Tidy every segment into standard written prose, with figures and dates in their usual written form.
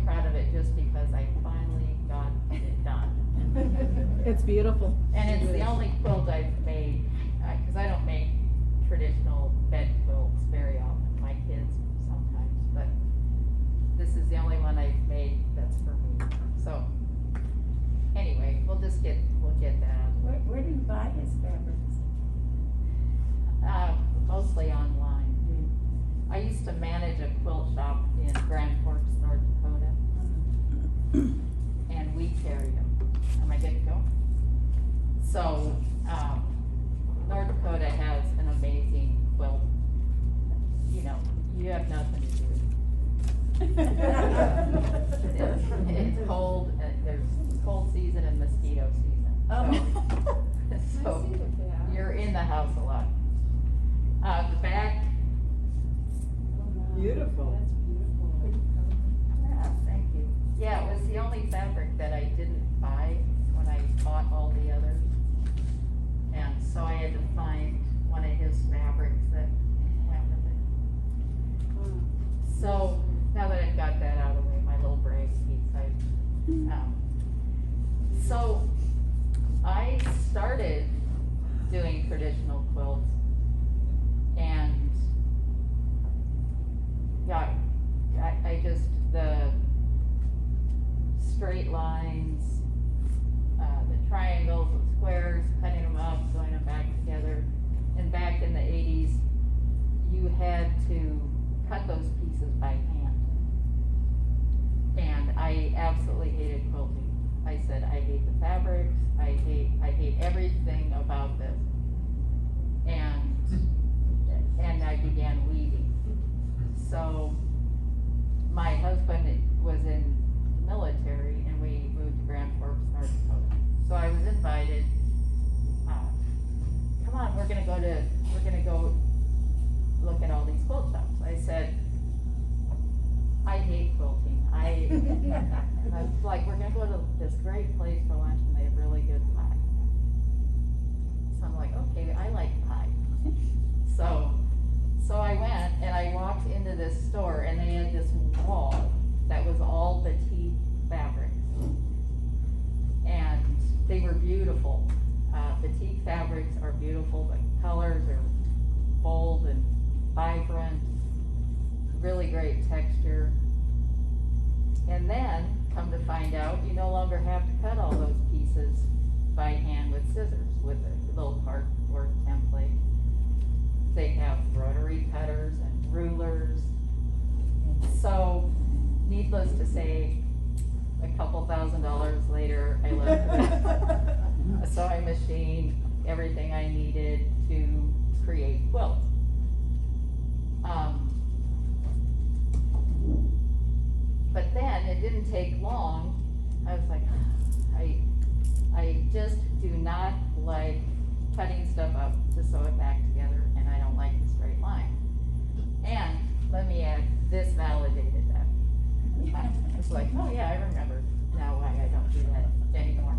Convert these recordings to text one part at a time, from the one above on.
proud of it just because I finally got it done. It's beautiful. And it's the only quilt I've made, because I don't make traditional bed quilts very often, my kids sometimes, but this is the only one I've made that's for me. So, anyway, we'll get that out of the way. Where do you buy his fabrics? Mostly online. I used to manage a quilt shop in Grand Forks, North Dakota, and we carry them. Am I good to go? So, North Dakota has an amazing quilt. You know, you have nothing to do. It's cold, and there's cold season and mosquito season. So you're in the house a lot. The back. Beautiful. That's beautiful. Yeah, thank you. Yeah, it was the only fabric that I didn't buy when I bought all the others. And so I had to find one of his fabrics that went with it. So now that I've got that out of the way, my little brag piece, so I started doing traditional quilts, and yeah, I just, the straight lines, the triangles and squares, cutting them up, sewing them back together. And back in the 80s, you had to cut those pieces by hand. And I absolutely hated quilting. I said, I hate the fabrics, I hate everything about this. And I began weaving. So my husband was in the military, and we moved to Grand Forks, North Dakota. So I was invited, come on, we're gonna go look at all these quilt shops. I said, I hate quilting. I was like, we're gonna go to this great place for lunch, and they have really good pie. So I'm like, okay, I like pie. So I went, and I walked into this store, and they had this wall that was all batik fabrics. And they were beautiful. Batik fabrics are beautiful, the colors are bold and vibrant, really great texture. And then, come to find out, you no longer have to cut all those pieces by hand with scissors, with a little cardboard template. They have rotary cutters and rulers. So, needless to say, a couple $1,000s later, I left a sewing machine, everything I needed to create quilts. But then it didn't take long. I was like, I just do not like cutting stuff up to sew it back together, and I don't like the straight line. And let me add, this validated that. It's like, oh yeah, I remember now why I don't do that anymore.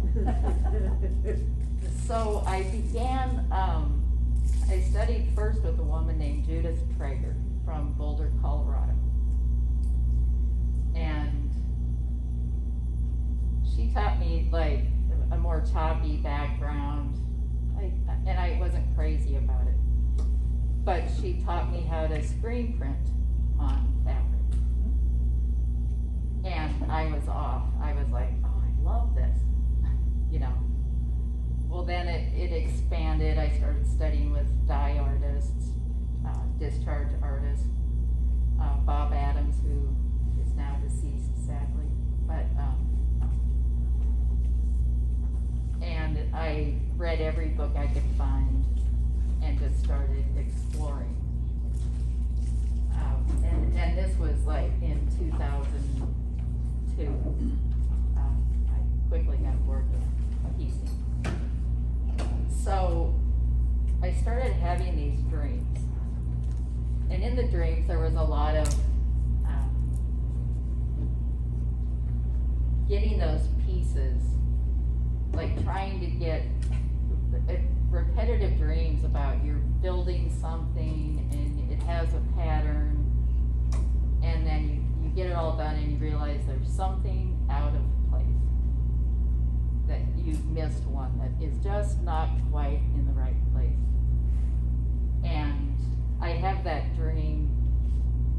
So I began, I studied first with a woman named Judith Traeger from Boulder, Colorado. And she taught me like a more choppy background, and I wasn't crazy about it. But she taught me how to screen print on fabric. And I was off. I was like, oh, I love this, you know. Well, then it expanded. I started studying with dye artists, discharge artists, Bob Adams, who is now deceased, sadly. But, and I read every book I could find and just started exploring. And this was like in 2002. I quickly got bored with piecing. So I started having these dreams. And in the dreams, there was a lot of getting those pieces, like trying to get repetitive dreams about you're building something and it has a pattern, and then you get it all done and you realize there's something out of place. That you've missed one that is just not quite in the right place. And I have that dream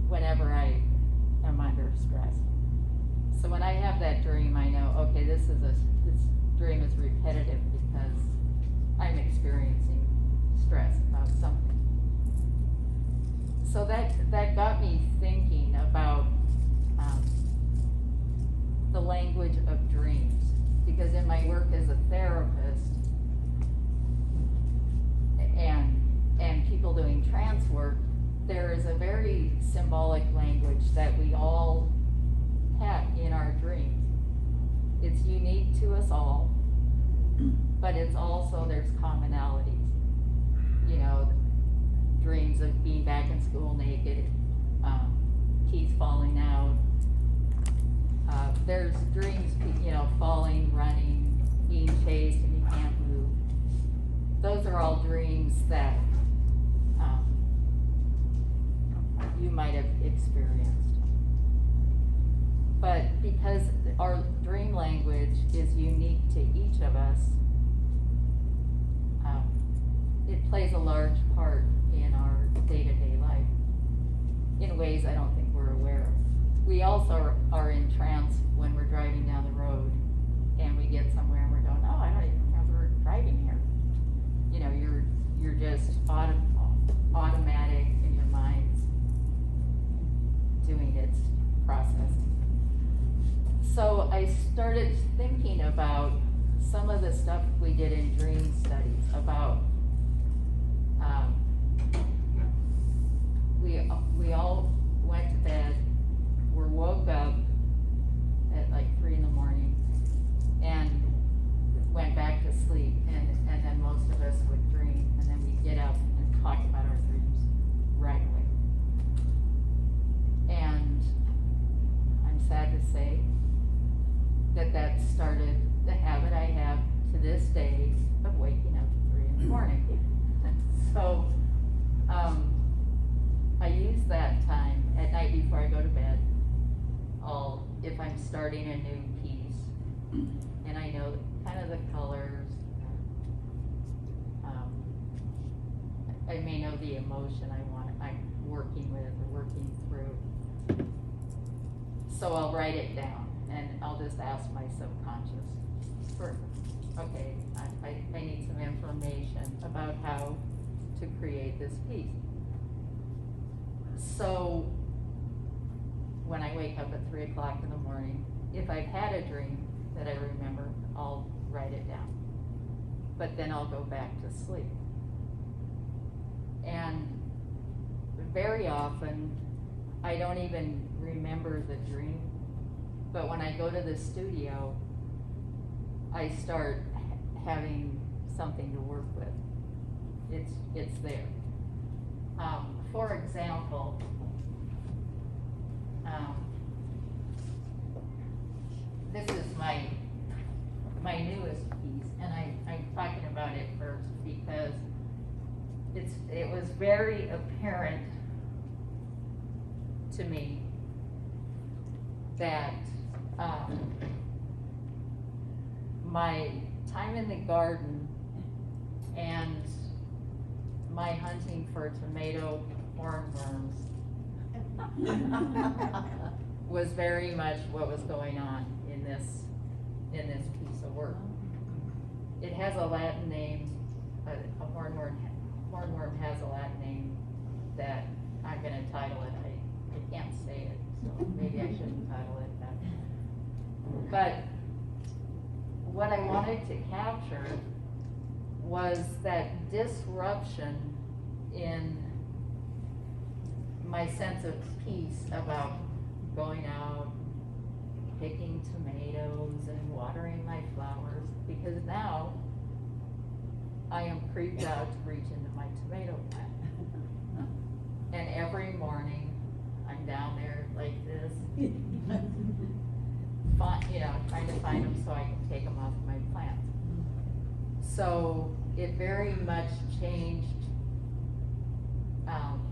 whenever I am under stress. So when I have that dream, I know, okay, this dream is repetitive because I'm experiencing stress about something. So that got me thinking about the language of dreams, because in my work as a therapist and people doing trance work, there is a very symbolic language that we all have in our dreams. It's unique to us all, but it's also, there's commonalities. You know, dreams of being back in school naked, teeth falling out. There's dreams, you know, falling, running, being chased and you can't move. Those are all dreams that you might have experienced. But because our dream language is unique to each of us, it plays a large part in our day-to-day life in ways I don't think we're aware of. We also are in trance when we're driving down the road and we get somewhere and we're going, oh, I don't even remember driving here. You know, you're just automatic in your mind's doing its processing. So I started thinking about some of the stuff we did in dream studies about we all went to bed, we woke up at like 3 a.m. and went back to sleep, and then most of us would dream, and then we'd get up and talk about our dreams right away. And I'm sad to say that started the habit I have to this day of waking up at 3 a.m. So I use that time at night before I go to bed. If I'm starting a new piece and I know kind of the colors, I may know the emotion I'm working with or working through. So I'll write it down and I'll just ask my subconscious for, okay, I need some information about how to create this piece. So when I wake up at 3 o'clock in the morning, if I've had a dream that I remember, I'll write it down. But then I'll go back to sleep. And very often, I don't even remember the dream. But when I go to the studio, I start having something to work with. It's there. For example, this is my newest piece, and I'm talking about it first because it was very apparent to me that my time in the garden and my hunting for tomato hornworms was very much what was going on in this piece of work. It has a Latin name, a hornworm has a Latin name that I'm going to title it. I can't say it, so maybe I shouldn't title it that. But what I wanted to capture was that disruption in my sense of peace about going out, picking tomatoes and watering my flowers, because now I am creeped out to reach into my tomato plant. And every morning I'm down there like this, trying to find them so I can take them off my plant. So it very much changed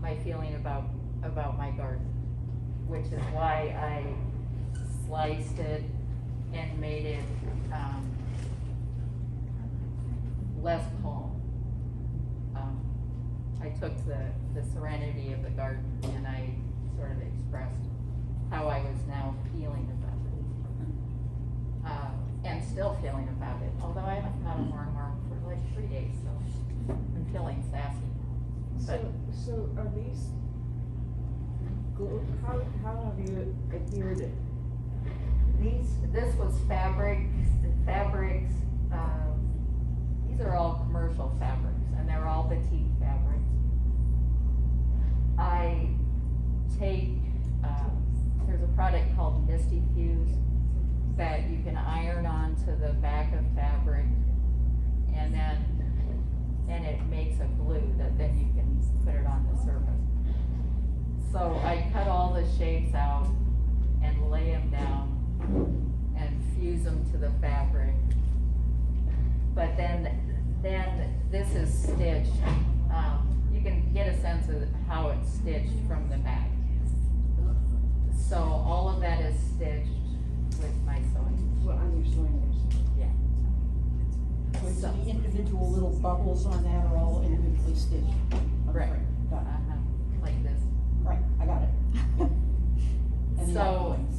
my feeling about my garden. which is why I sliced it and made it, less calm. I took the serenity of the garden and I sort of expressed how I was now feeling about it. And still feeling about it, although I haven't got a mark for like 3 days, so I'm feeling sassy. But So are these, how have you adhered it? this was fabrics, these are all commercial fabrics, and they're all batik fabrics. I take, there's a product called Misty Fuse that you can iron onto the back of fabric, and it makes a glue that then you can put it on the surface. So I cut all the shapes out and lay them down and fuse them to the fabric. But then this is stitched. You can get a sense of how it's stitched from the back. So all of that is stitched with my sewing. Well, on your sewing machine? Yeah. So the individual little bubbles on that are all individually stitched? Right. Got it. Like this. Right, I got it. Yep. And the So, outlines.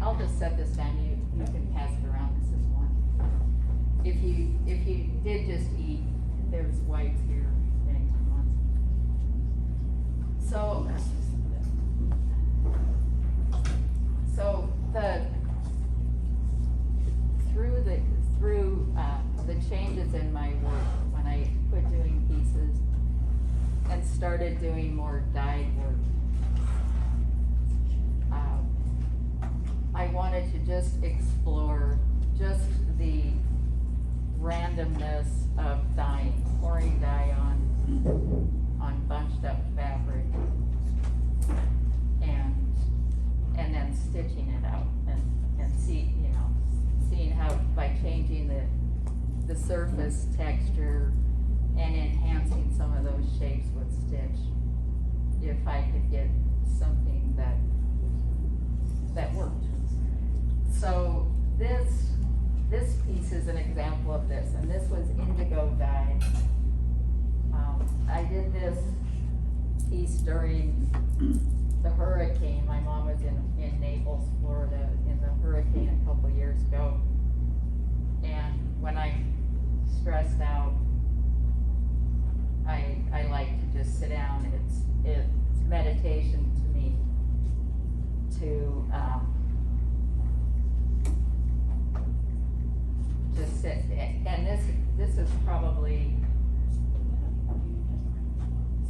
I'll just set this down, you can pass it around, this is one. If you did just eat, there's wipes here, anytime you want. So through the changes in my work, when I quit doing pieces and started doing more dyed work, I wanted to just explore just the randomness of dyeing, pouring dye on bunched up fabric, and then stitching it out and seeing how by changing the surface texture and enhancing some of those shapes with stitch, if I could get something that worked. So this piece is an example of this, and this was indigo dye. I did this piece during the hurricane. My mom was in Naples, Florida, in the hurricane a couple years ago. And when I'm stressed out, I like to just sit down. It's meditation to me to just sit. And this is probably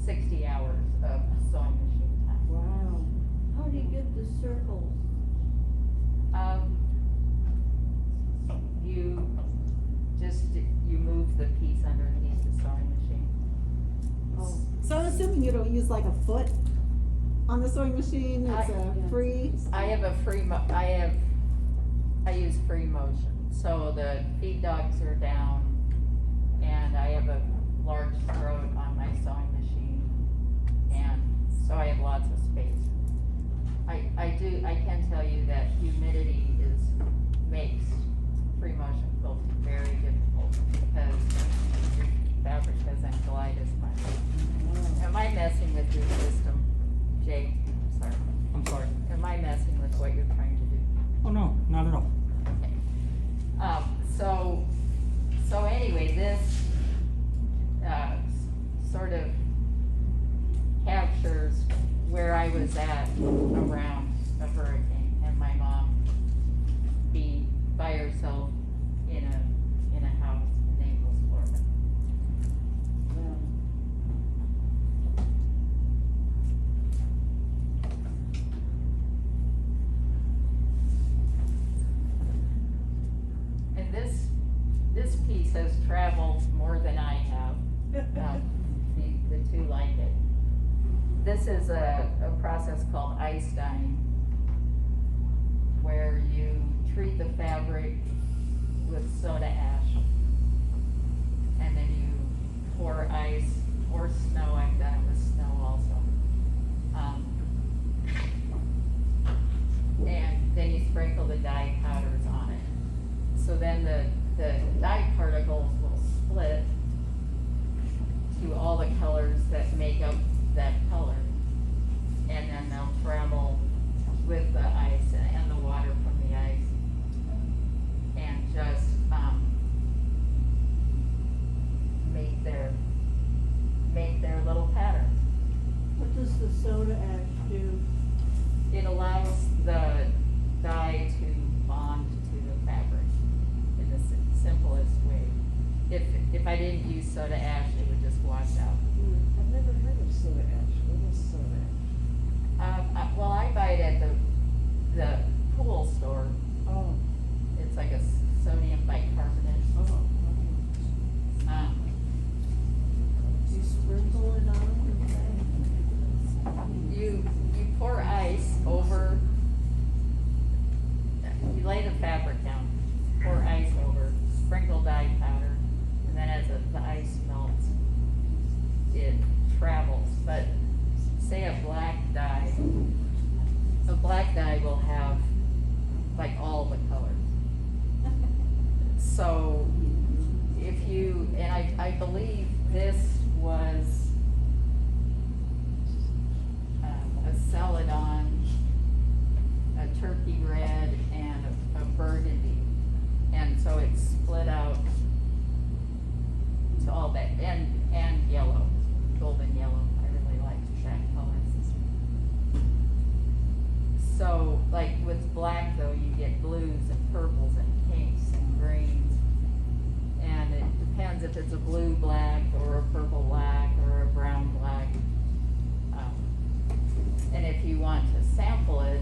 60 hours of sewing machine time. Wow. How do you get the circles? You move the piece underneath the sewing machine. Oh, So I'm assuming you don't use like a foot on the sewing machine, it's I- free? I have I use free motion, so the feed dogs are down, and I have a large throat on my sewing machine, and so I have lots of space. I can tell you that humidity makes free motion quilting very difficult, because your fabric doesn't glide as much. Am I messing with your system, Jake? Sorry. I'm sorry. Am I messing with what you're trying to do? Oh, no, not at all. Okay. So anyway, this, sort of captures where I was at around a hurricane, and my mom being by herself in a house in Naples, Florida. And this piece has traveled more than I have. The two like it. This is a process called ice dyeing, where you treat the fabric with soda ash, and then you pour ice or snow. I've done it with snow also. colors that make up that color. And then they'll travel with the ice and the water from the ice. And just, make their little pattern. What does the soda ash do? It allows the dye to bond to the fabric in the simplest way. If I didn't use soda ash, it would just wash out. I've never heard of soda ash. What is soda ash? Well, I buy it at the pool store. Oh, It's like a sodium bicarbonate. okay. Do you sprinkle it on? You pour ice over, you lay the fabric down, pour ice over, sprinkle dye powder, and then as the ice melts, it travels. But say a black dye will have like all the colors. So if you, and I believe this was a celadon, a turkey red, and a burgundy. And so it's split out to all that, and yellow, golden yellow. I really like that color. So like with black though, you get blues and purples and pinks and greens. And it depends if it's a blue black or a purple black or a brown black. And if you want to sample it,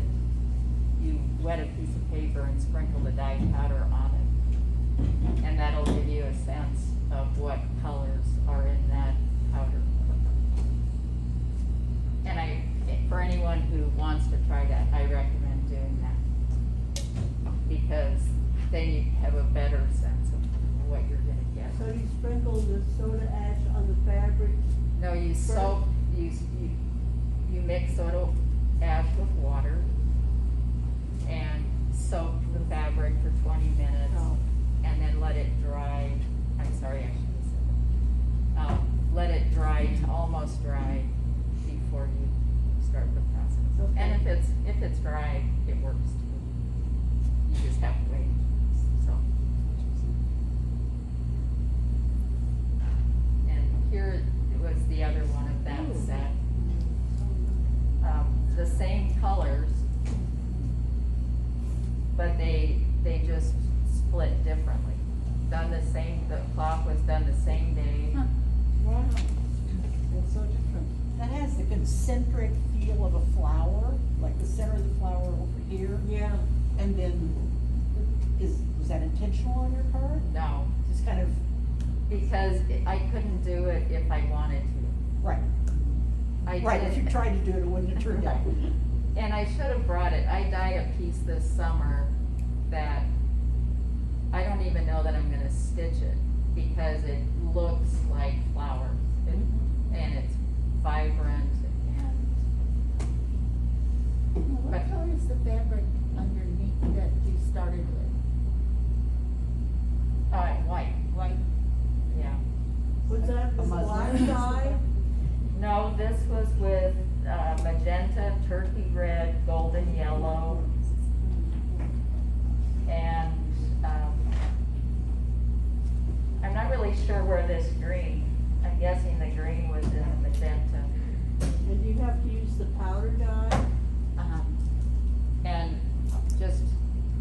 you wet a piece of paper and sprinkle the dye powder on it. And that'll give you a sense of what colors are in that powder. And for anyone who wants to try that, I recommend doing that. Because then you have a better sense of what you're gonna get. So you sprinkle the soda ash on the fabric? No, you soak, you mix soda ash with water and soak the fabric for 20 minutes and then let it dry. I'm sorry, I should have said that. Let it dry to almost dry before you start the process. Okay. And if it's dry, it works too. You just have to wait. So. And here was the other one of that set. The same colors, but they just split differently. The cloth was done the same day. Huh. Wow. It's so different. That has the concentric feel of a flower, like the center of the flower over here, Yeah. and then, was that intentional on your part? No, Just kind of, because I couldn't do it if I wanted to. right, I right, if you did, tried to do it, it wouldn't have turned out. and I should have brought it. I dyed a piece this summer that I don't even know that I'm gonna stitch it because it looks like flowers. And it's vibrant and. What color is the fabric underneath that you started with? White. White? Yeah. Was that the A muslin. black dye? No, this was with magenta, turkey red, golden yellow, and I'm not really sure where this green, I'm guessing the green was in the magenta. And you have to use the powder dye? And just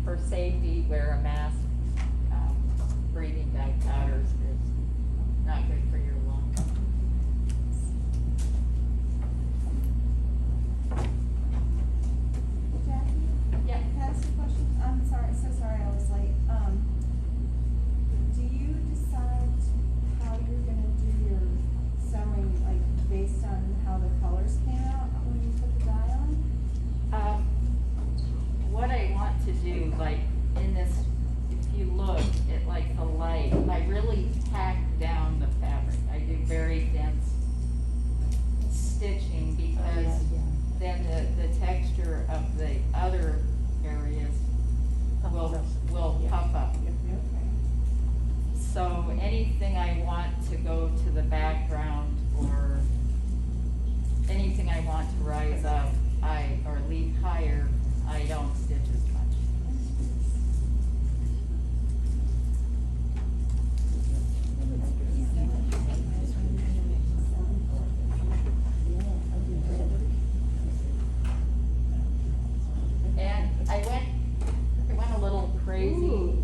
for safety, wear a mask. Breathing dye powders is not good for your lungs. Jackie? Yeah. Can I ask you a question? I'm sorry, so sorry I was late. Do you decide how you're gonna do your sewing, like, based on how the colors came out when you put the dye on? What I want to do, like, in this, if you look at like the light, I really pack down the fabric. I do very dense stitching because then the texture of the other areas will puff up. So anything I want to go to the background or rise up, or leave higher, I don't stitch as much. And I went a little crazy,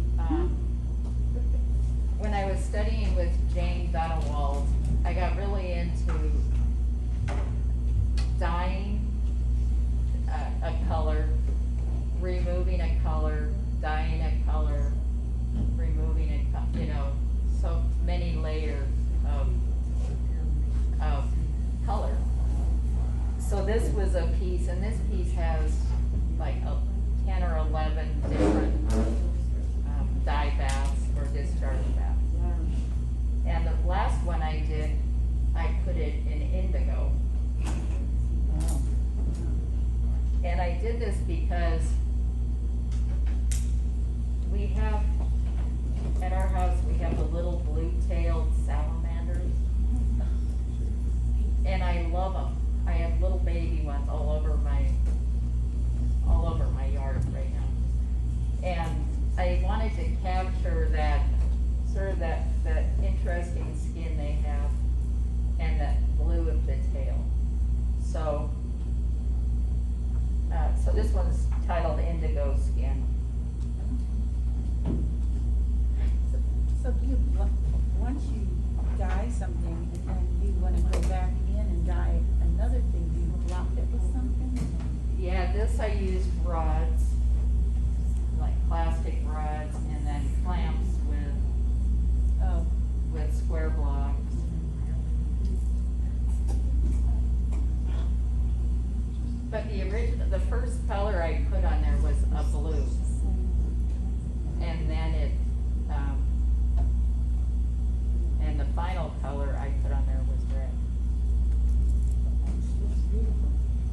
when I was studying with Jane Dunawald, I got really into dyeing a color, removing a color, dyeing a color, removing a color, you know, so many layers of color. So this was a piece, and this piece has like 10 or 11 different dye baths or discharge baths. And the last one I did, I put it in indigo. And I did this because we have, at our house, we have the little blue-tailed salamanders. And I love them. I have little baby ones all over my yard right now. And I wanted to capture that, sort of that interesting skin they have and that blue of the tail. So, so this one's titled Indigo Skin. So do you, once you dye something and then you wanna go back in and dye another thing, do you block it with something? Yeah, this I used rods, like plastic rods, and then clamps with square blocks. But the first color I put on there was a blue. And then and the final color I put on there was red.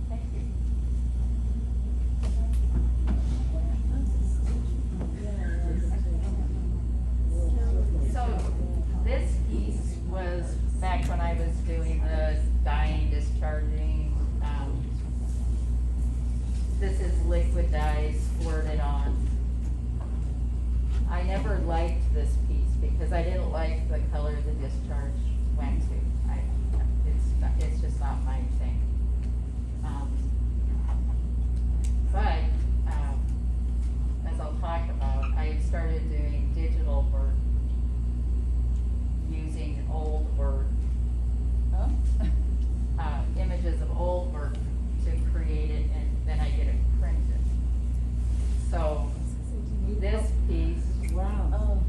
Thank you. So this piece was back when I was doing the dyeing, discharging. This is liquid dye squirted on. I never liked this piece because I didn't like the color the discharge went to. It's just not my thing. But as I'll talk about, I started doing digital work using old work, images of old work to create it, and then I get it printed. So this piece, Wow.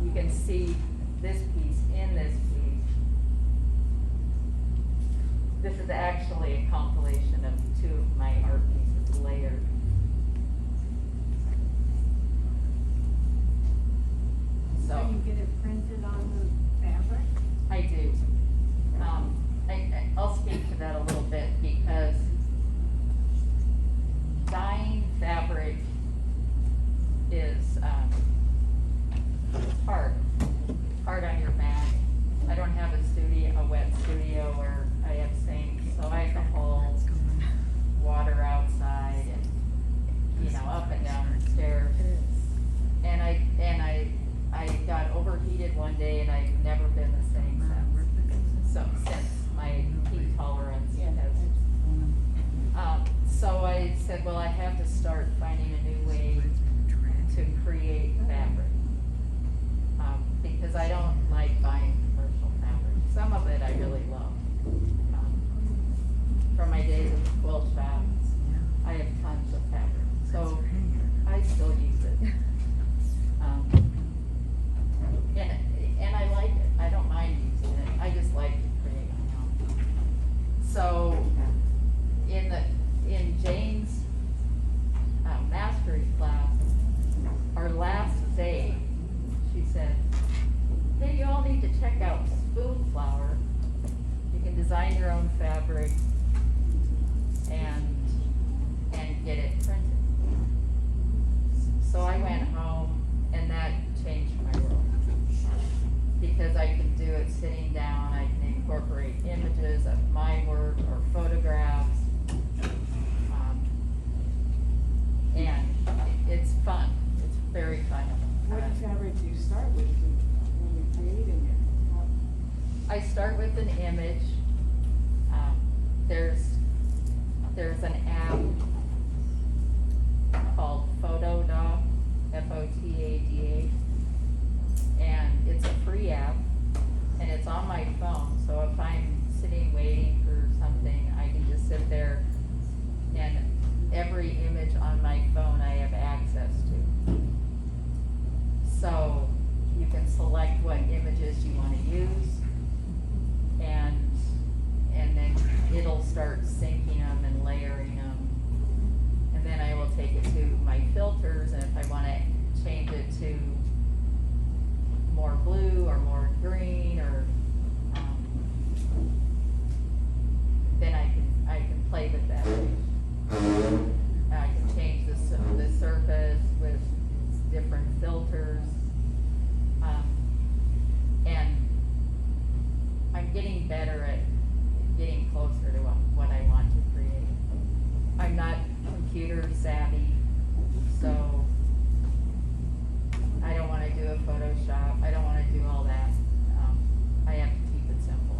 you can see this piece in this piece. This is actually a compilation of two of my art pieces layered. So you get it printed on the fabric? I do. I'll speak to that a little bit because dyeing fabric is hard on your back. I don't have a wet studio where I have sinks, so I have to haul water outside and, you know, up and down the stairs. And I got overheated one day and I've never been the same since. So since my heat tolerance has. So I said, well, I have to start finding a new way to create fabric. Because I don't like buying commercial fabric. Some of it I really love. From my days at the quilt shop, I have tons of fabric. So I still use it. And I like it. I don't mind using it. I just like to create my own. So in Jane's mastery class, our last day, she said, hey, you all need to check out Spoonflower. You can design your own fabric and get it printed. So I went home and that changed my world. Because I can do it sitting down, I can incorporate images of my work or photographs there's an app called Photoda, F-O-T-A-D-A, and it's a free app, and it's on my phone, so if I'm sitting waiting for something, I can just sit there, and every image on my phone I have access to. So you can select what images you want to use, and then it'll start syncing them and layering them. And then I will take it to my filters, and if I want to change it to more blue or more green, or then I can play with that. I can change the surface with different filters, and I'm getting better at getting closer to what I want to create. I'm not computer savvy, so I don't want to do a Photoshop. I don't want to do all that. I have to keep it simple.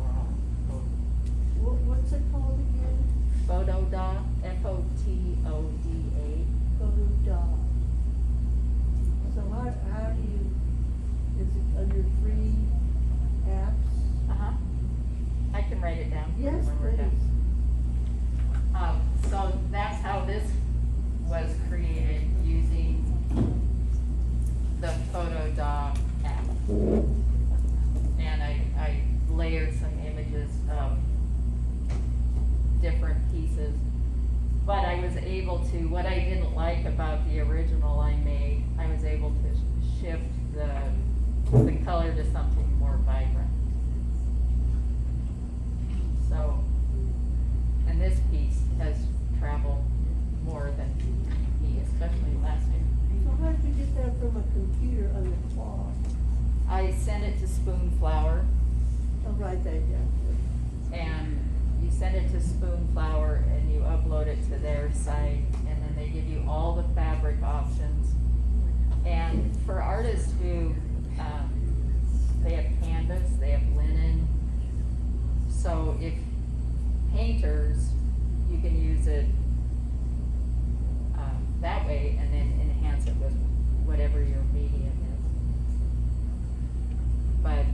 What's it called again? Photoda, F-O-T-O-D-A. Photoda. So how do you, is it under free apps? Uh-huh. I can write it down. Yes, when we're done. please. So that's how this was created, using the Photoda app. And I layered some images of different pieces. But I was able to, what I didn't like about the original I made, I was able to shift the color to something more vibrant. So, and this piece has traveled more than me, especially last year. So how did you get that from a computer on the cloth? I sent it to Spoonflower, I'll write that down. and you send it to Spoonflower and you upload it to their site, and then they give you all the fabric options. And for artists who, they have canvas, they have linen. So if painters, you can use it that way, and then enhance it with whatever your medium is. But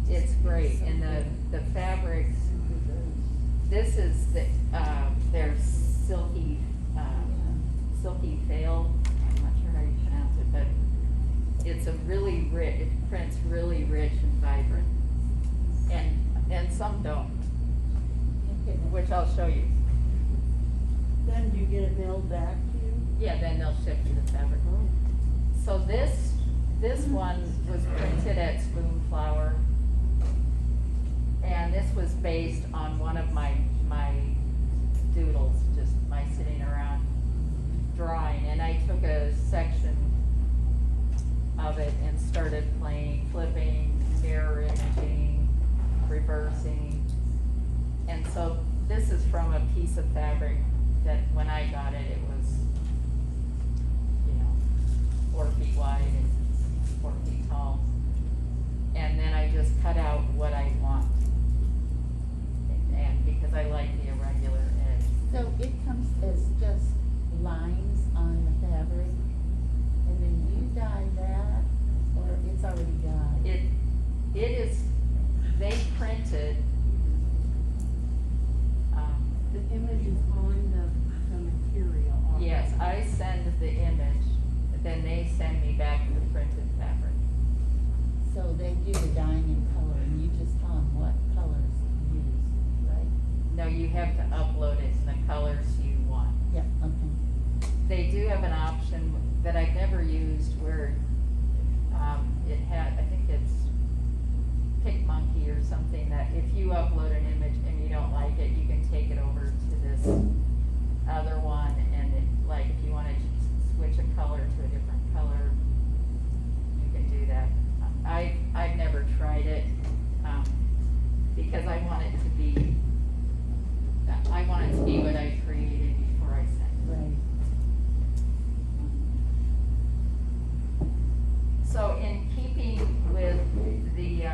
it's great, and the fabrics, this is their silky veil. I'm not sure how you pronounce it, but it's a really rich, it prints really rich and vibrant. And some don't, which I'll show you. Then do you get it mailed back to you? Yeah, then they'll ship you the fabric. So this one was printed at Spoonflower, and this was based on one of my doodles, just my sitting around drawing, and I took a section of it and started playing, flipping, mirror imaging, reversing. And so this is from a piece of fabric that when I got it, it was, 4 feet wide and 4 feet tall. And then I just cut out what I want. And because I like the irregular edge. So it comes as just lines on the fabric, and then you dye that, or it's already dyed? It is, they printed, The image is on the material. yes, I send the image, then they send me back the printed fabric. So they do the dyeing in color, and you just tell them what colors to use, right? No, you have to upload it in the colors you want. Yeah, okay. They do have an option that I've never used where, it had, I think it's PicMonkey or something, that if you upload an image and you don't like it, you can take it over to this other one, and it, like, if you wanna switch a color to a different color, you can do that. I've never tried it, because I want it to be what I created before I sent it. Right. So in keeping with the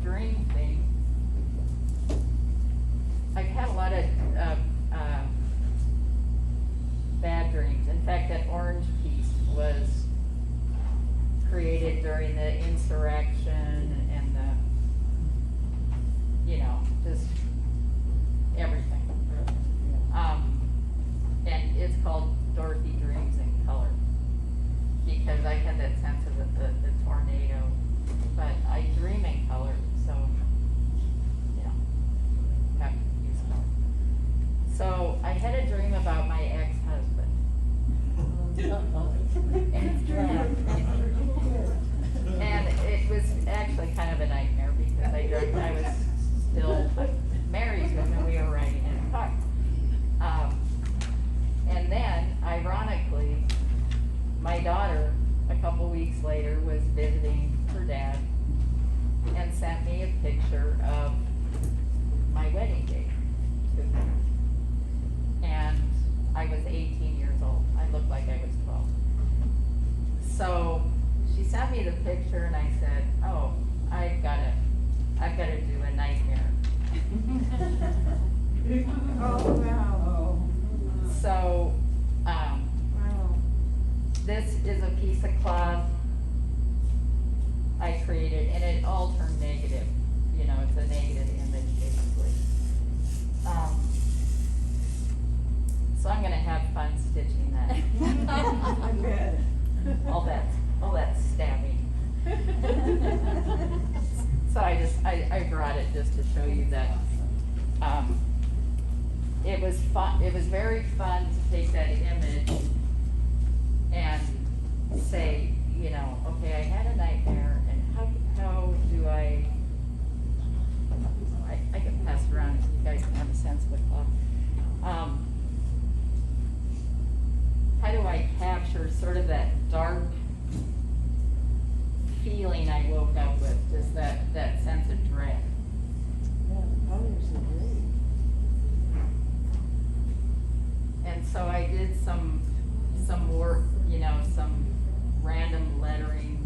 dream thing, I've had a lot of my wedding date. And I was 18 years old. I looked like I was 12. So she sent me the picture and I said, oh, I've gotta do a nightmare. Oh, wow. So, Wow. this is a piece of cloth I created, and it all turned negative. You know, it's a negative image basically. So I'm gonna have fun stitching that. I bet. all that stabbing. So I brought it just to show you that, it was fun, it was very fun to take that image and say, you know, okay, I had a nightmare, and how do I can pass it around so you guys can have a sense of the cloth. How do I capture sort of that dark feeling I woke up with, just that sense of dread? Yeah, the colors are great. And so I did some work, you know, some random lettering,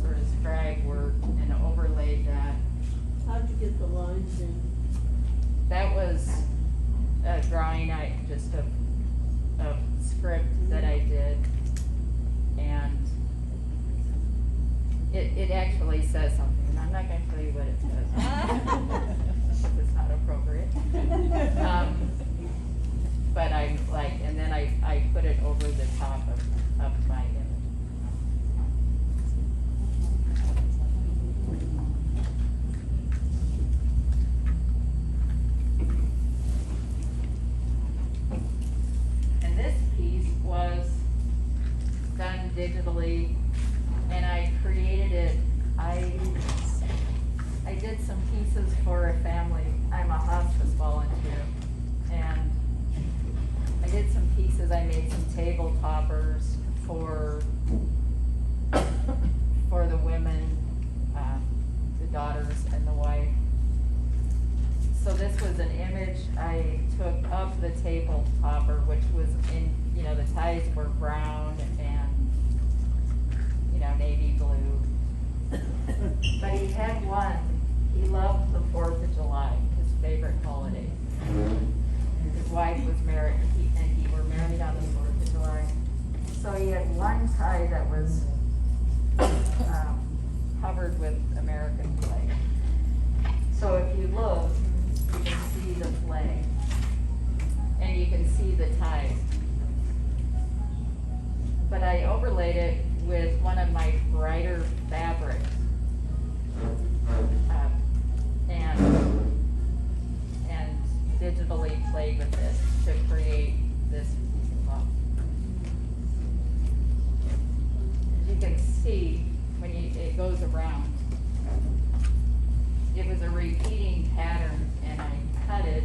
sort of scribe work, and overlaid that. How'd you get the lines in? That was a drawing, just a script that I did, and it actually says something, and I'm not gonna tell you what it says. Because it's not appropriate. But I and then I put it over the top of my image. And this piece was done digitally, and I created it. I did some pieces for a family. I'm a hospice volunteer, and I did some pieces. I made some table toppers for the women, the daughters and the wife. So this was an image I took of the table topper, which was in, you know, the ties were brown and, you know, navy blue. But he had one, he loved the 4th of July, his favorite holiday. His wife was married, and he were married on the 4th of July. So he had one tie that was covered with American flag. So if you look, you can see the flag, and you can see the ties. But I overlaid it with one of my brighter fabrics, and digitally played with it to create this piece of cloth. As you can see, when it goes around, it was a repeating pattern, and I cut it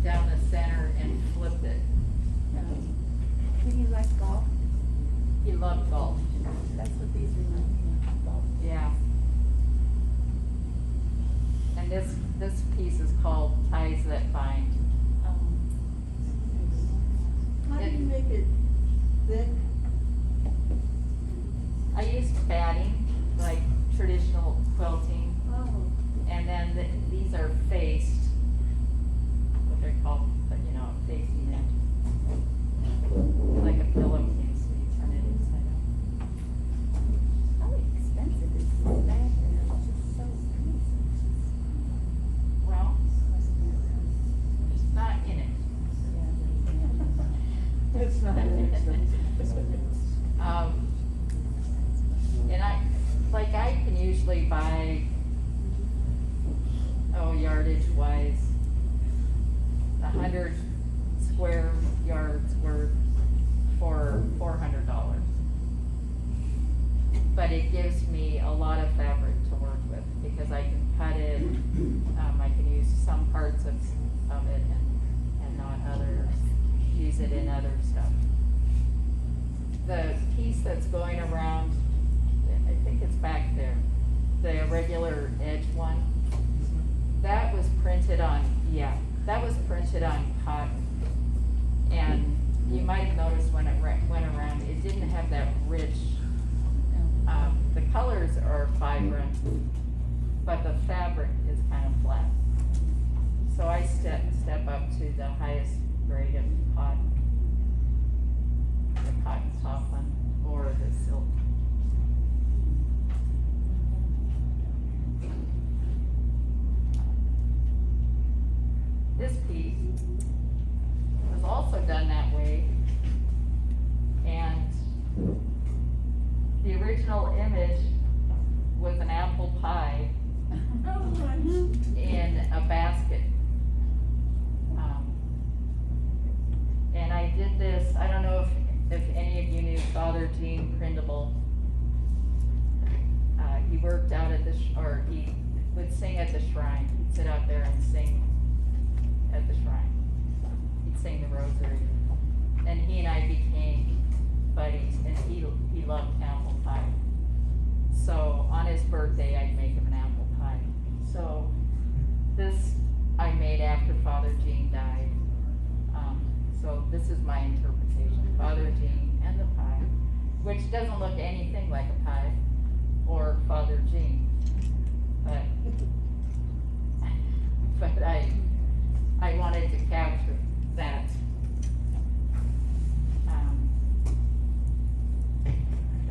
down the center and flipped it. Do you like golf? He loved golf. That's what these remind me of, golf. Yeah. And this piece is called Ties That Bind. How do you make it thick? I used batting, like traditional quilting, Oh, and then these are faced, what they're called, you know, facing it. Like a pillowcase, so you turn it inside out. How expensive is this bag? It's just so nice. Well, it's not in it. It's not inexpensive. And I can usually buy, yardage wise, 100 square yards worth for $400. But it gives me a lot of fabric to work with, because I can cut it, I can use some parts of it and not others, use it in other stuff. The piece that's going around, I think it's back there, the irregular edge one, that was printed on cotton. And you might have noticed when it went around, it didn't have that rich, the colors are vibrant, but the fabric is kind of flat. So I step up to the highest grade of cotton. The cotton soft one or the silk. This piece was also done that way, and the original image was an apple pie in a basket. And I did this, I don't know if any of you knew Father Gene Prindable. He worked out at or he would sing at the shrine. He'd sit out there and sing at the shrine. He'd sing the rosary. And he and I became buddies, and he loved apple pie. So on his birthday, I'd make him an apple pie. So this I made after Father Gene died. So this is my interpretation, Father Gene and the pie, which doesn't look anything like a pie or Father Gene, but I wanted to capture that.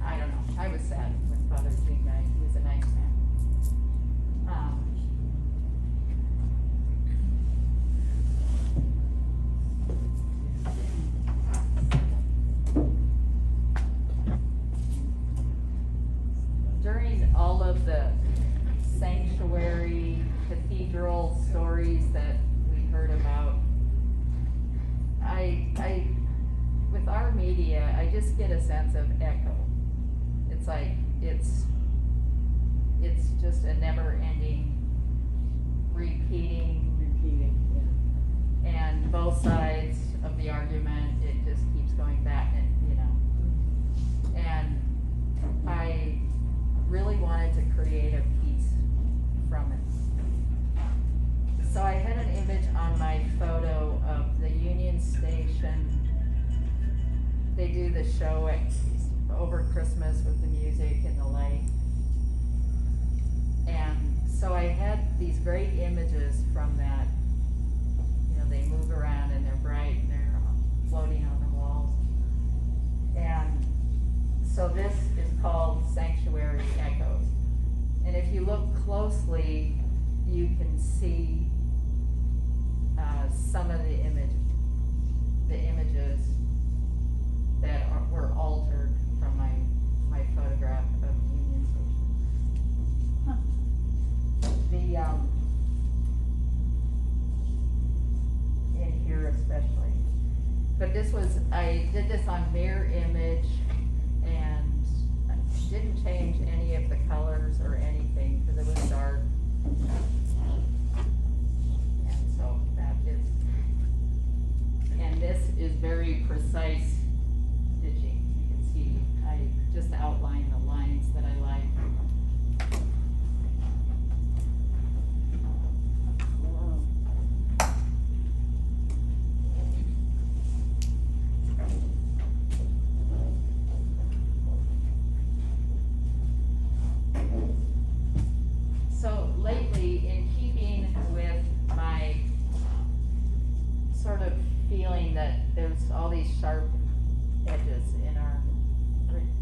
I don't know, I was sad when Father Gene died. He was a nice man. During all of the sanctuary, cathedral stories that we heard about, with our media, I just get a sense of echo. It's like, it's just a never-ending repeating, yeah. And both sides of the argument, it just keeps going back and, you know. And I really wanted to create a piece from it. So I had an image on my photo of the Union Station. They do the show over Christmas with the music and the light. And so I had these great images from that. You know, they move around and they're bright and they're floating on the walls. And so this is called Sanctuary Echoes. And if you look closely, you can see some of the images that were altered from my photograph of Union Station. In here especially. But I did this on mirror image, and I didn't change any of the colors or anything because it was dark. And so and this is very precise stitching. You can see I just outlined the lines that I like. So lately, in keeping with my sort of feeling that there's all these sharp edges in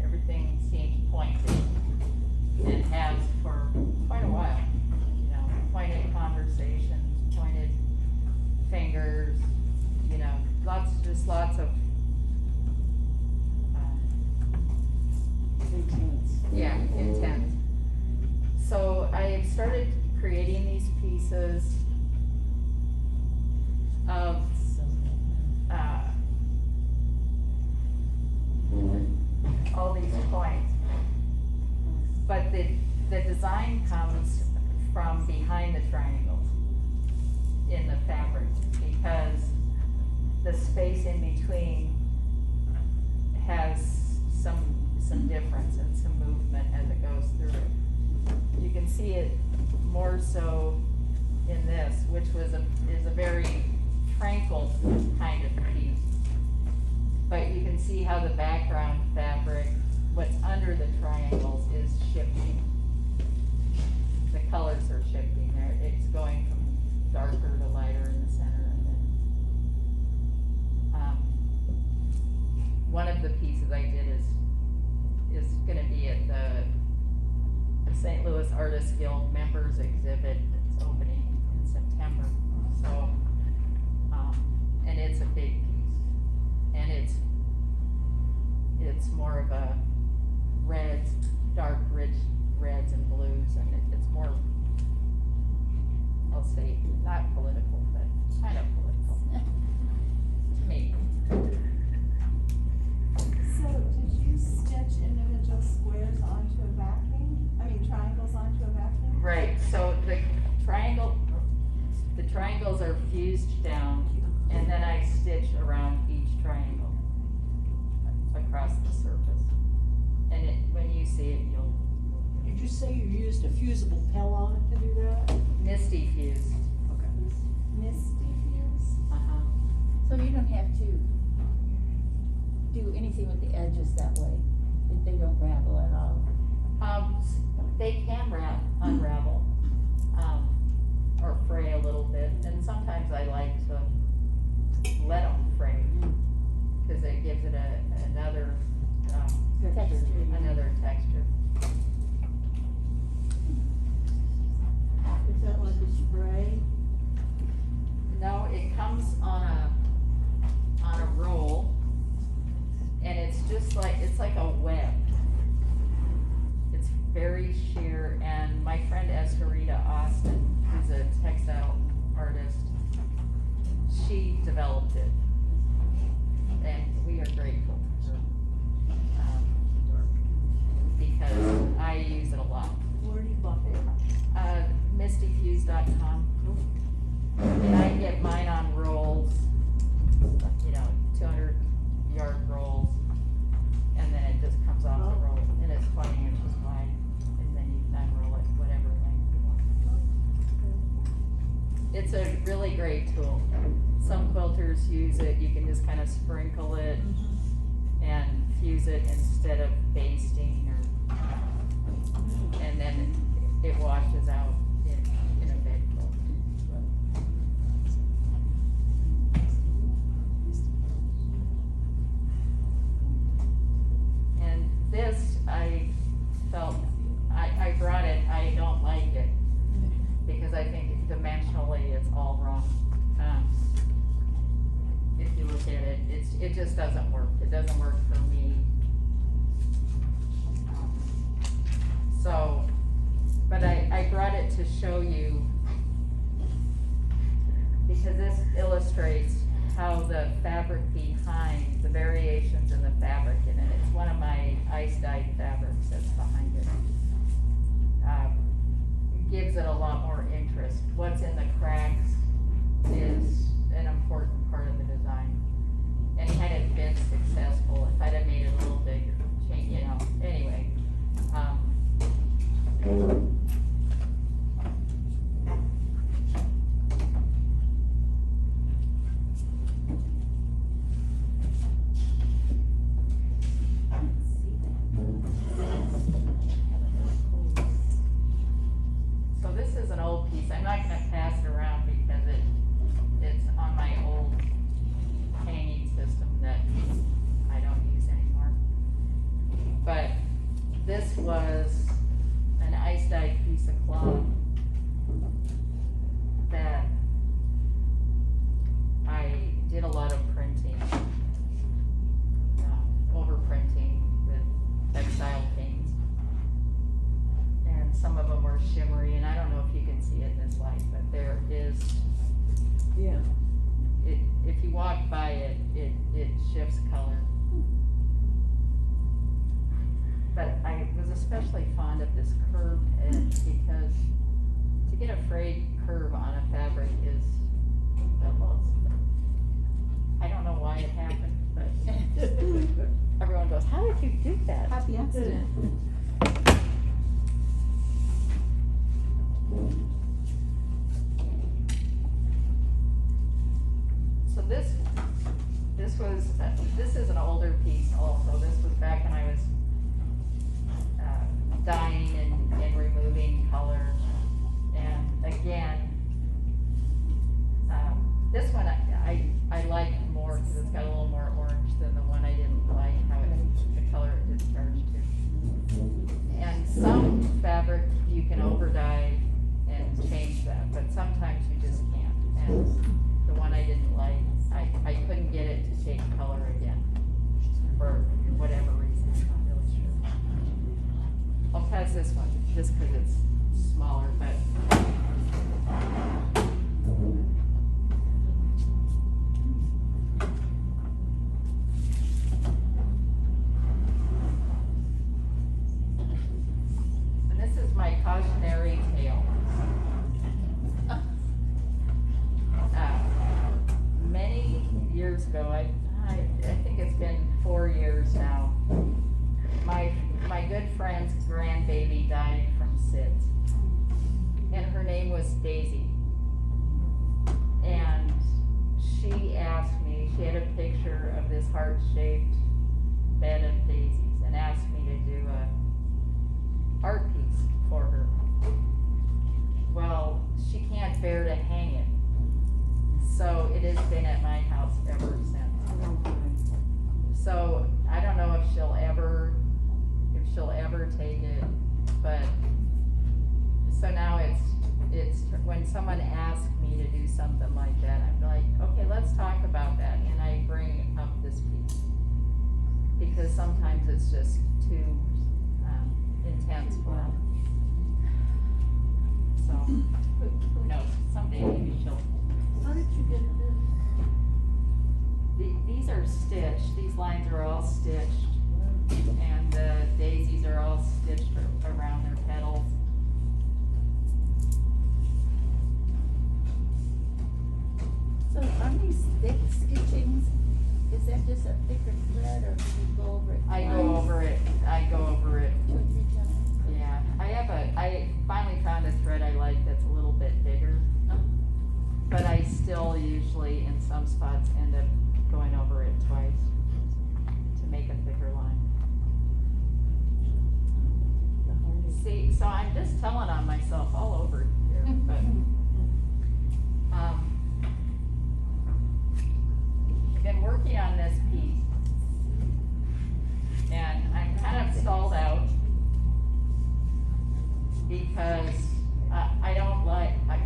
everything seems pointed and has for quite a while. You know, pointed conversations, pointed fingers, you know, lots of intent. So I started creating these pieces of all these points, but the design comes from behind the triangles in the fabric, because the space in between has some difference and some movement as it goes through it. You can see it more so in this, which is a very tranquil kind of piece. But you can see how the background fabric, what's under the triangles is shifting. The colors are shifting there. It's going from darker to lighter in the center, and then one of the pieces I did is gonna be at the St. Louis Artists Guild members exhibit that's opening in September. So, and it's a big piece, and it's more of a reds, dark, rich reds and blues, and it's more, I'll say, not political, but kind of political to me. So did you stitch individual squares onto a backing? I mean triangles onto a backing? Right, so the triangles are fused down, and then I stitch around each triangle across the surface. And when you see it, you'll Did you say you used a fusible Pellon to do that? Misty fused. Okay. Misty fuse? Uh-huh. So you don't have to do anything with the edges that way, if they don't ravel at all. They can unravel, or fray a little bit, and sometimes I like to let them fray, cause it gives it another texture. Is that like a spray? No, it comes on a roll, and it's just like, it's like a web. It's very sheer, and my friend Escarita Austin, who's a textile artist, she developed it, and we are grateful to her, because I use it a lot. Where do you buy it? Mistyfuse.com. And I get mine on rolls, 200-yard rolls, and then it just comes off the roll, and it's 20 inches wide, and then you unroll it whatever length you want. It's a really great tool. Some quilters use it, you can just kind of sprinkle it and fuse it instead of basting, and then it washes out in a bed quilt. And this, I felt, I brought it, I don't like it, because I think dimensionally it's all wrong. If you look at it, it just doesn't work. It doesn't work for me. So, but I brought it to show you, because this illustrates how the fabric behind, the variations in the fabric, and it's one of my ice-dyed fabrics that's behind it. It gives it a lot more interest. What's in the cracks is an important part of the design. And had it been successful, if I'd have made it a little bigger, anyway. So this is an old piece. I'm not gonna pass it around because it's on my old hanging system that I don't use anymore. But this was an ice-dyed piece of cloth that I did a lot of printing, overprinting with textile paints. And some of them were shimmery, and I don't know if you can see it in this light, but there is, Yeah. if you walk by it, it shifts color. But I was especially fond of this curved edge, because to get a frayed curve on a fabric is, I don't know why it happened, but everyone goes, how did you do that? Happy accident. this is an older piece also. This was back when I was dyeing and removing colors. And again, this one I like more because it's got a little more orange than the one I didn't like, how the color it discharged to. And some fabric you can over dye and change that, but sometimes you just can't. And the one I didn't like, I couldn't get it to change color again for whatever reason. I'm not really sure. I'll pass this one just because it's smaller, but. And this is my cautionary tale. Many years ago, I think it's been 4 years now, my good friend's grandbaby died from SIDS. And her name was Daisy. And she asked me, she had a picture of this heart-shaped bed of daisies and asked me to do a art piece for her. Well, she can't bear to hang it. So it has been at my house ever since. So I don't know if she'll ever take it, but so now it's when someone asks me to do something like that, I'm like, okay, let's talk about that, and I bring up this piece because sometimes it's just too intense for them. So who knows? Someday maybe she'll. How did you get this? These are stitched. These lines are all stitched, and the daisies are all stitched around their petals. So on these thick stitchings, is that just a thicker thread or do you go over it? I go over it. 2 or 3 times? Yeah, I finally found a thread I like that's a little bit bigger, but I still usually in some spots end up going over it twice to make a thicker line. See, so I'm just telling on myself all over here, but I've been working on this piece, and I'm kind of stalled out because I don't like, I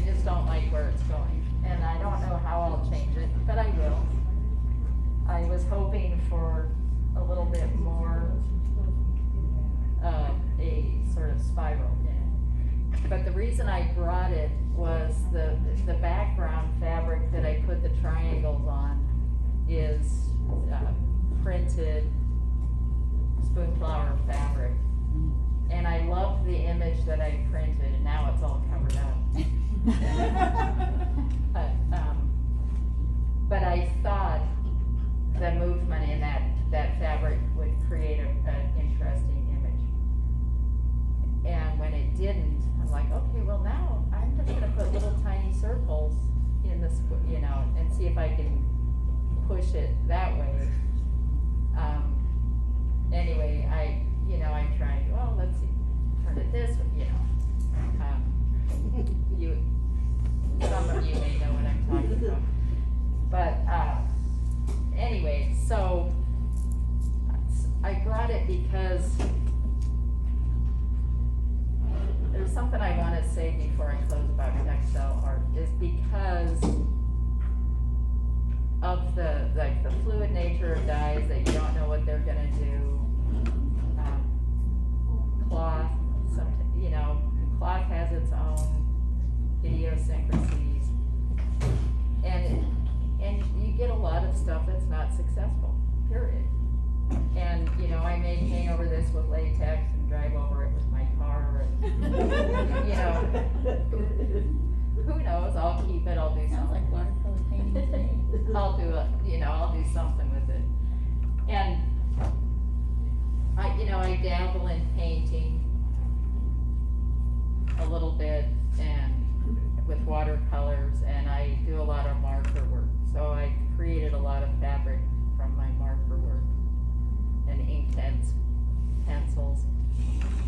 just don't like where it's going, and I don't know how I'll change it, but I will. I was hoping for a little bit more a sort of spiral in it. But the reason I brought it was the background fabric that I put the triangles on is printed Spoonflower fabric. And I loved the image that I printed, and now it's all covered up. But I thought the movement in that fabric would create an interesting image. And when it didn't, I'm like, okay, well now I'm just gonna put little tiny circles in this, and see if I can push it that way. Anyway, I tried, well, let's see, turn it this way, some of you may know what I'm talking about. But, anyway, so I brought it because there's something I want to say before I close about textile art, is because of the fluid nature of dyes that you don't know what they're gonna do. Cloth, cloth has its own idiosyncrasies, and you get a lot of stuff that's not successful, period. And I may hang over this with latex and drive over it with my car, and who knows, I'll keep it, I'll do Sounds something. like watercolor painting to me. I'll do something with it. And I dabble in painting a little bit and with watercolors, and I I do a lot of marker work, so I created a lot of fabric from my marker work and ink pens, pencils.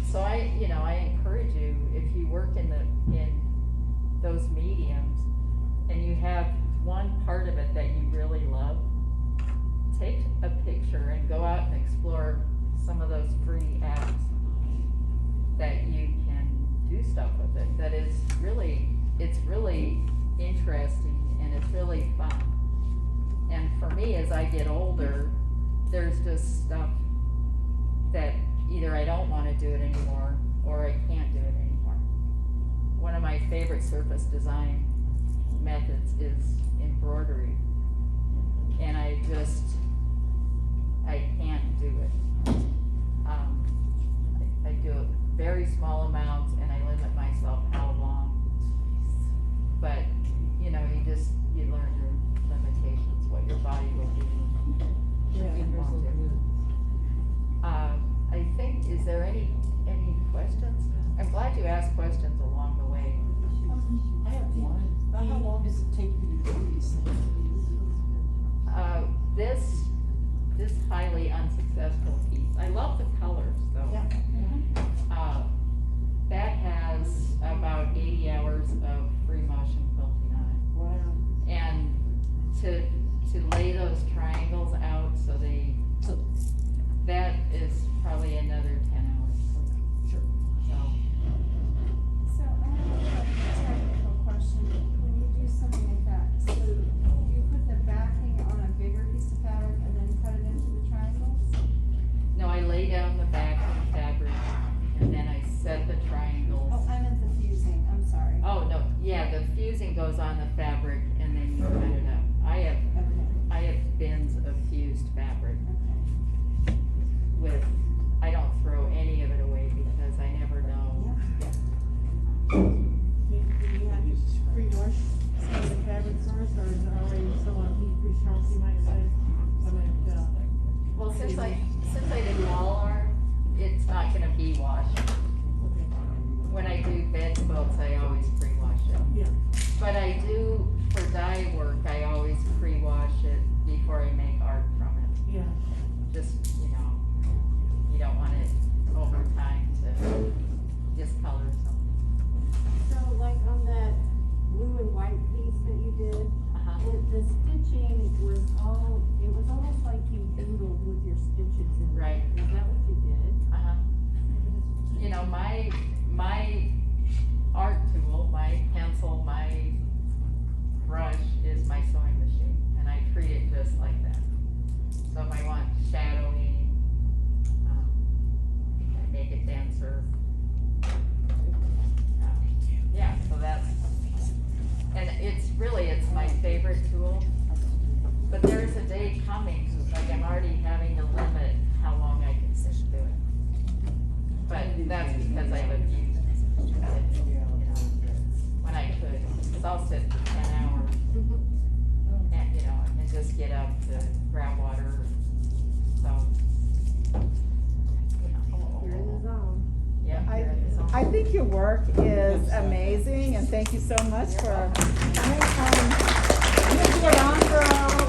So I encourage you, if you work in those mediums and you have one part of it that you really love, take a picture and go out and explore some of those free apps that you can do stuff with it. That is really, it's really interesting and it's really fun. And for me, as I get older, there's just stuff that either I don't want to do it anymore or I can't do it anymore. One of my favorite surface design methods is embroidery. And I can't do it. I do it very small amounts and I limit myself how long. But, you learn your limitations, what your body will do. and won't do. I think, is there any questions? I'm glad you asked questions along the way. I have one. About how long does it take you to do these things? This highly unsuccessful piece, I love the colors though. Yeah. That has about 80 hours of free motion quilting on it. Wow. And to lay those triangles out that is probably another 10 hours. Sure. So I have a technical question. When you do something like that, so you put the backing on a bigger piece of fabric and then cut it into the triangles? No, I lay down the backing fabric and then I set the triangles. Oh, I meant the fusing, I'm sorry. Oh, no, yeah, the fusing goes on the fabric and then you cut it up. Okay, I have bins of fused fabric okay. I don't throw any of it away because I never know. Do you have to pre-wash some of the fabric first, or is it already so on heat pre-shrunk, you might say? Well, since I did wall art, it's not gonna be washed. When I do bed quilts, I always pre-wash it. Yeah. But I do, for dye work, I always pre-wash it before I make art from it. Yeah. Just, you don't want it over time to discolor something. So like on that blue and white piece that you did, the stitching was it was almost like you doodled with your stitches in there. Right. Is that what you did? My art tool, my pencil, my brush is my sewing machine, and I treat it just like that. So if I want shadowing, I make it denser. Yeah, so that's, and it's my favorite tool. But there's a day coming, like I'm already having to limit how long I can sit do it. But that's because I have abused it, when I could, because I'll sit for 10 hours and just get up to grab water. So, You're in the zone. Yeah, you're in the zone. I think your work is amazing, and thank you so much for coming. I'm gonna do it on for